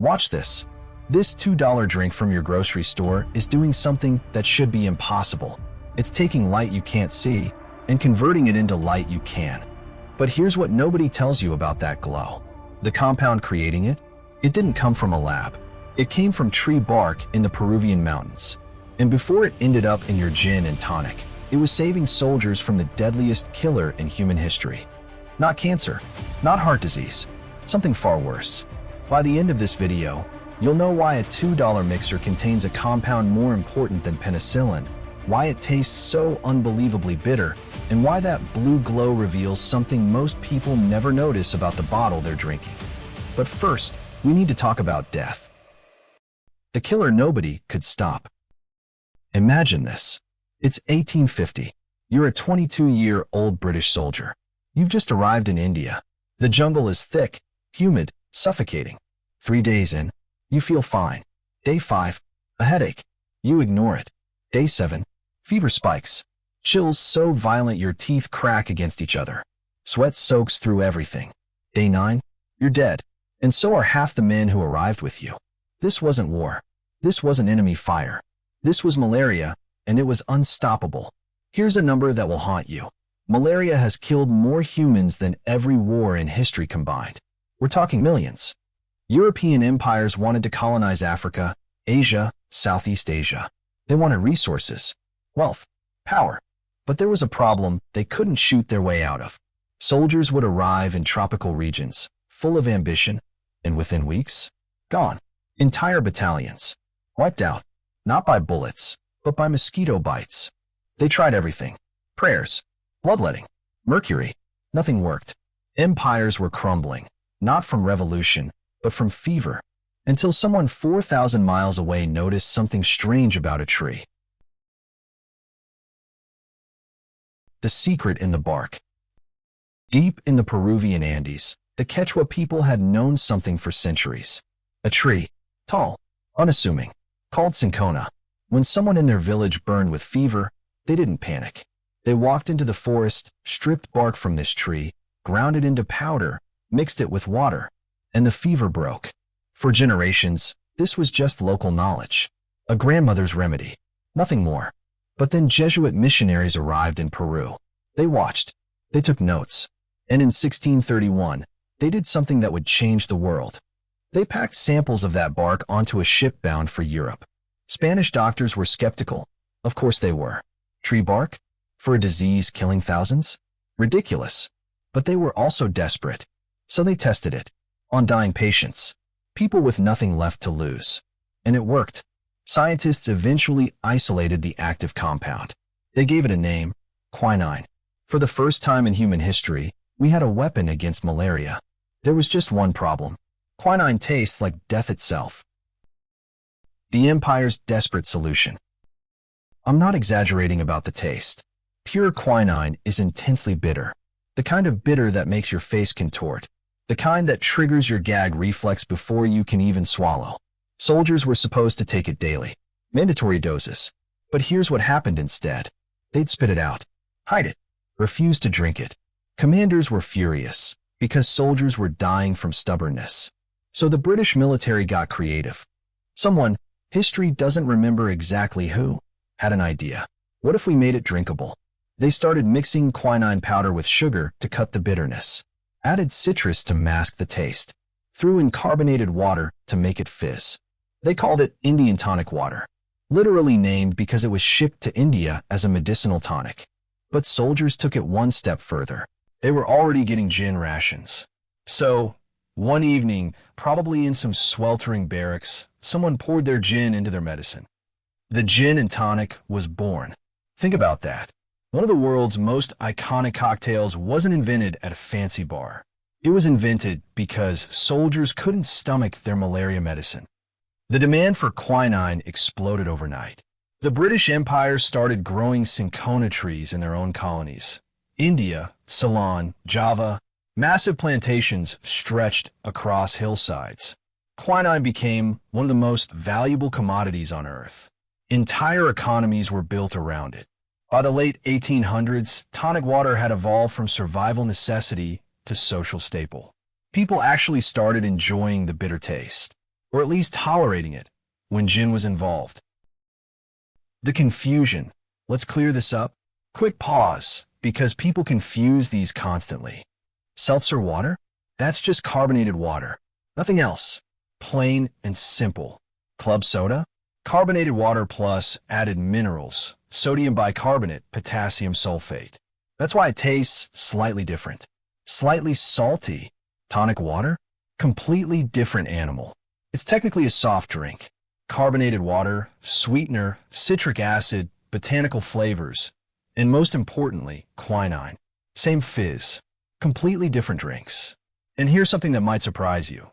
Watch this. This $2 drink from your grocery store is doing something that should be impossible. It's taking light you can't see and converting it into light you can. But here's what nobody tells you about that glow. The compound creating it? It didn't come from a lab. It came from tree bark in the Peruvian mountains. And before it ended up in your gin and tonic, it was saving soldiers from the deadliest killer in human history. Not cancer, not heart disease, something far worse. By the end of this video, you'll know why a $2 mixer contains a compound more important than penicillin, why it tastes so unbelievably bitter, and why that blue glow reveals something most people never notice about the bottle they're drinking. But first, we need to talk about death. The killer nobody could stop. Imagine this. It's 1850. You're a 22-year-old British soldier. You've just arrived in India. The jungle is thick, humid, suffocating. 3 days in, you feel fine. Day 5, a headache. You ignore it. Day 7, fever spikes. Chills so violent your teeth crack against each other. Sweat soaks through everything. Day 9, you're dead. And so are half the men who arrived with you. This wasn't war. This wasn't enemy fire. This was malaria, and it was unstoppable. Here's a number that will haunt you. Malaria has killed more humans than every war in history combined. We're talking millions. European empires wanted to colonize Africa, Asia, Southeast Asia. They wanted resources, wealth, power. But there was a problem they couldn't shoot their way out of. Soldiers would arrive in tropical regions, full of ambition, and within weeks, gone. Entire battalions. Wiped out. Not by bullets, but by mosquito bites. They tried everything. Prayers, bloodletting, mercury. Nothing worked. Empires were crumbling, not from revolution, but from fever, until someone 4,000 miles away noticed something strange about a tree. The secret in the bark. Deep in the Peruvian Andes, the Quechua people had known something for centuries. A tree, tall, unassuming, called Cinchona. When someone in their village burned with fever, they didn't panic. They walked into the forest, stripped bark from this tree, ground it into powder, mixed it with water, and the fever broke. For generations, this was just local knowledge, a grandmother's remedy, nothing more. But then Jesuit missionaries arrived in Peru. They watched, they took notes, and in 1631, they did something that would change the world. They packed samples of that bark onto a ship bound for Europe. Spanish doctors were skeptical. Of course they were. Tree bark? For a disease killing thousands? Ridiculous. But they were also desperate. So they tested it. On dying patients. People with nothing left to lose. And it worked. Scientists eventually isolated the active compound. They gave it a name, quinine. For the first time in human history, we had a weapon against malaria. There was just one problem. Quinine tastes like death itself. The empire's desperate solution. I'm not exaggerating about the taste. Pure quinine is intensely bitter. The kind of bitter that makes your face contort. The kind that triggers your gag reflex before you can even swallow. Soldiers were supposed to take it daily. Mandatory doses. But here's what happened instead. They'd spit it out. Hide it. Refuse to drink it. Commanders were furious because soldiers were dying from stubbornness. So the British military got creative. Someone, history doesn't remember exactly who, had an idea. What if we made it drinkable? They started mixing quinine powder with sugar to cut the bitterness. Added citrus to mask the taste. Threw in carbonated water to make it fizz. They called it Indian tonic water. Literally named because it was shipped to India as a medicinal tonic. But soldiers took it one step further. They were already getting gin rations. So, one evening, probably in some sweltering barracks, someone poured their gin into their medicine. The gin and tonic was born. Think about that. One of the world's most iconic cocktails wasn't invented at a fancy bar. It was invented because soldiers couldn't stomach their malaria medicine. The demand for quinine exploded overnight. The British Empire started growing Cinchona trees in their own colonies. India, Ceylon, Java, massive plantations stretched across hillsides. Quinine became one of the most valuable commodities on Earth. Entire economies were built around it. By the late 1800s, tonic water had evolved from survival necessity to social staple. People actually started enjoying the bitter taste. or at least tolerating it, when gin was involved. The confusion. Let's clear this up. Quick pause, because people confuse these constantly. Seltzer water? That's just carbonated water. Nothing else. Plain and simple. Club soda? Carbonated water plus added minerals, sodium bicarbonate, potassium sulfate. That's why it tastes slightly different. Slightly salty. Tonic water? Completely different animal. It's technically a soft drink. Carbonated water, sweetener, citric acid, botanical flavors, and most importantly, quinine. Same fizz. Completely different drinks. And here's something that might surprise you.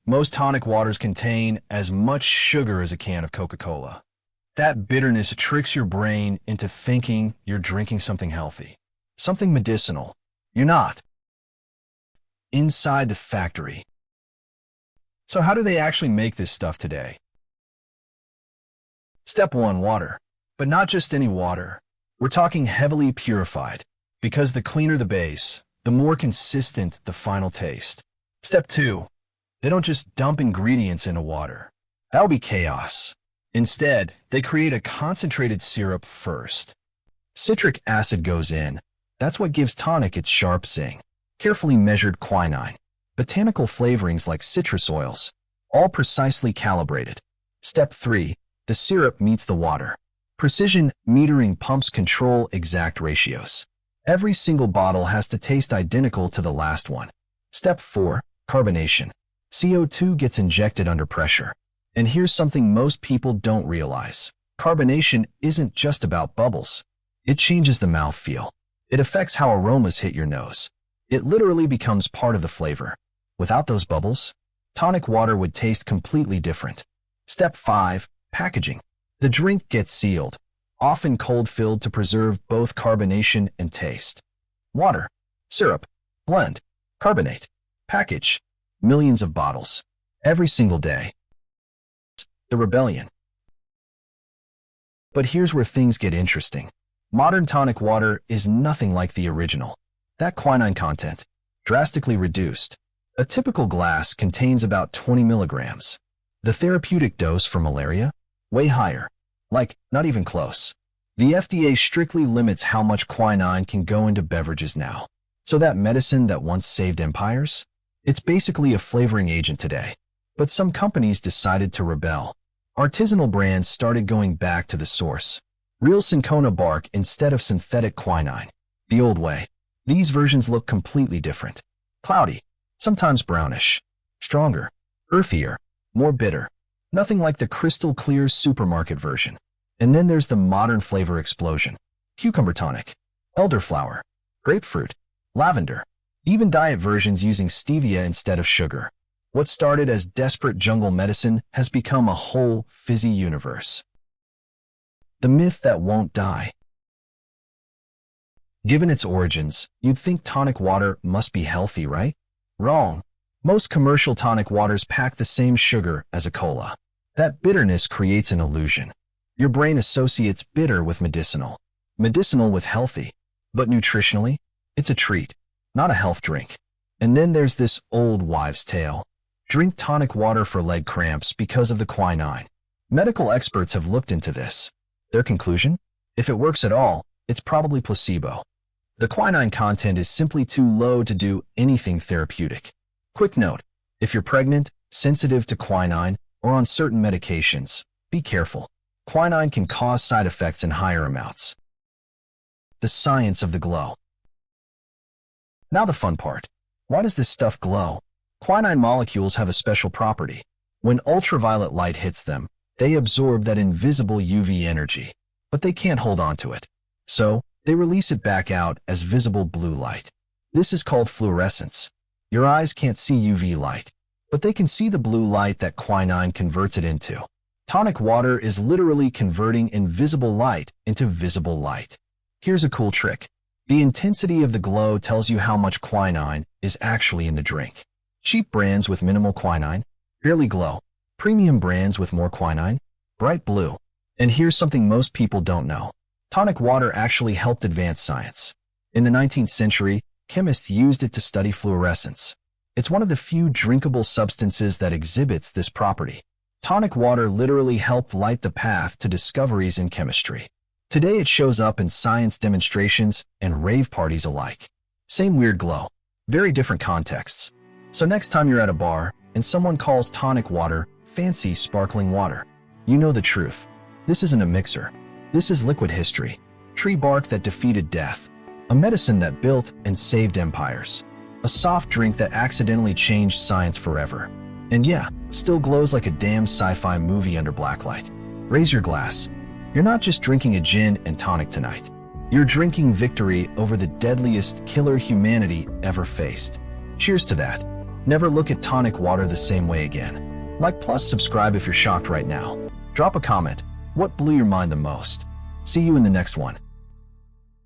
Most tonic waters contain as much sugar as a can of Coca-Cola. That bitterness tricks your brain into thinking you're drinking something healthy, something medicinal. You're not. Inside the factory. So how do they actually make this stuff today? Step 1, water. But not just any water. We're talking heavily purified, because the cleaner the base, the more consistent the final taste. Step 2. They don't just dump ingredients into water. That would be chaos. Instead, they create a concentrated syrup first. Citric acid goes in. That's what gives tonic its sharp zing. Carefully measured quinine. Botanical flavorings like citrus oils. All precisely calibrated. Step 3. The syrup meets the water. Precision metering pumps control exact ratios. Every single bottle has to taste identical to the last one. Step 4. Carbonation. CO2 gets injected under pressure. And here's something most people don't realize. Carbonation isn't just about bubbles. It changes the mouthfeel. It affects how aromas hit your nose. It literally becomes part of the flavor. Without those bubbles, tonic water would taste completely different. Step 5. Packaging. The drink gets sealed, often cold-filled to preserve both carbonation and taste. Water, syrup, blend, carbonate, package. Millions of bottles. Every single day. The rebellion. But here's where things get interesting. Modern tonic water is nothing like the original. That quinine content, drastically reduced. A typical glass contains about 20 milligrams. The therapeutic dose for malaria? Way higher. Like, not even close. The FDA strictly limits how much quinine can go into beverages now. So that medicine that once saved empires? It's basically a flavoring agent today. But some companies decided to rebel. Artisanal brands started going back to the source. Real Cinchona bark instead of synthetic quinine. The old way. These versions look completely different. Cloudy, sometimes brownish. Stronger, earthier, more bitter. Nothing like the crystal clear supermarket version. And then there's the modern flavor explosion. Cucumber tonic, elderflower, grapefruit, lavender. Even diet versions using stevia instead of sugar. What started as desperate jungle medicine has become a whole fizzy universe. The myth that won't die. Given its origins, you'd think tonic water must be healthy, right? Wrong. Most commercial tonic waters pack the same sugar as a cola. That bitterness creates an illusion. Your brain associates bitter with medicinal. Medicinal with healthy. But nutritionally, it's a treat. Not a health drink. And then there's this old wives' tale. Drink tonic water for leg cramps because of the quinine. Medical experts have looked into this. Their conclusion? If it works at all, it's probably placebo. The quinine content is simply too low to do anything therapeutic. Quick note, if you're pregnant, sensitive to quinine, or on certain medications, be careful. Quinine can cause side effects in higher amounts. The science of the glow. Now the fun part. Why does this stuff glow? Quinine molecules have a special property. When ultraviolet light hits them, they absorb that invisible UV energy, but they can't hold on to it. So, they release it back out as visible blue light. This is called fluorescence. Your eyes can't see UV light, but they can see the blue light that quinine converts it into. Tonic water is literally converting invisible light into visible light. Here's a cool trick. The intensity of the glow tells you how much quinine is actually in the drink. Cheap brands with minimal quinine barely glow. Premium brands with more quinine, bright blue. And here's something most people don't know. Tonic water actually helped advance science. In the 19th century, chemists used it to study fluorescence. It's one of the few drinkable substances that exhibits this property. Tonic water literally helped light the path to discoveries in chemistry. Today it shows up in science demonstrations and rave parties alike. Same weird glow, very different contexts. So next time you're at a bar and someone calls tonic water fancy sparkling water, you know the truth. This isn't a mixer. This is liquid history. Tree bark that defeated death. A medicine that built and saved empires. A soft drink that accidentally changed science forever. And yeah, still glows like a damn sci-fi movie under blacklight. Raise your glass. You're not just drinking a gin and tonic tonight. You're drinking victory over the deadliest killer humanity ever faced. Cheers to that. Never look at tonic water the same way again. Like plus subscribe if you're shocked right now. Drop a comment. What blew your mind the most? See you in the next one.